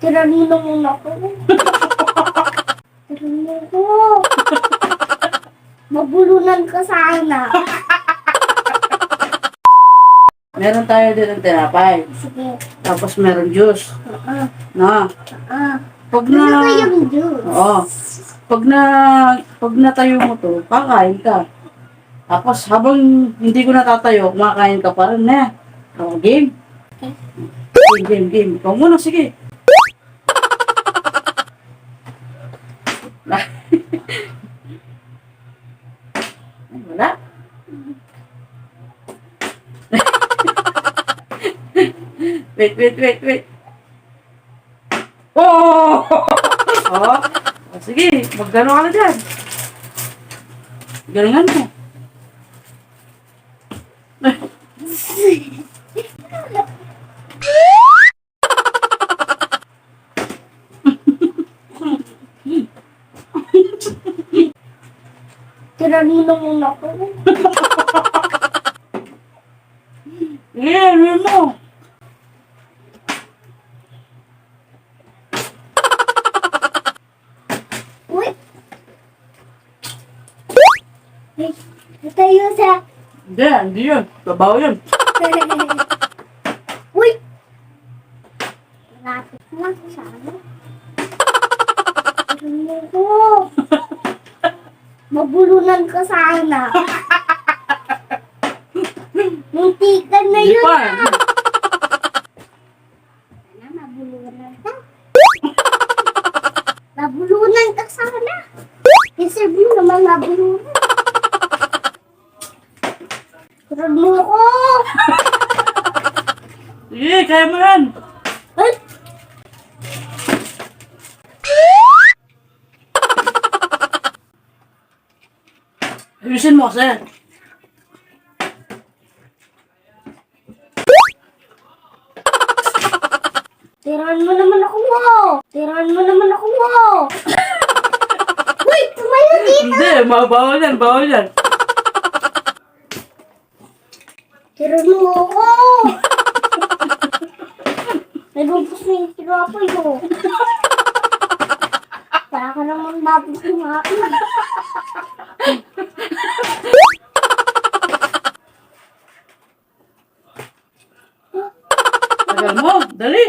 Tiranino muna ako. Tiranino ko. Mabulunan ka sana. Meron tayo din ng tinapay. Sige. Tapos meron juice. Ah, Na. ah. Pag Ano na... kayong juice? Oo. Pag natayo mo to, kakain ka. Tapos habang hindi ko natatayo, kumakain ka pa rin na. Oh, game. Game. Ikaw muna, sige. Ay, wala. Wait. Oh! Oh, sige, magano ka na dyan. Galingan mo. Tiranino muna ako. Yeah, mo. Uy! Ay, natayo sa... Hindi yun. Babaw yun. Uy! Lapit lang sa ano. Tiranino ko. Mabulunan ka sana. Muntikan na Hindi yun pa. ah. Sana mabulunan ka. Nabulunan ka sana. Deserve mo naman nabulunan. Kurad mo ko. Sige, kaya mo yan. Ay! Ayusin mo kasi. Tirahan mo naman ako mo. Tirahan mo naman ako mo. Uy! Tumayo dito. Hindi, bawal yan. Tirahan mo ako. Nagumpos na yung tirapoy mo. Para ka naman babos kumain. Tagal mo, dali.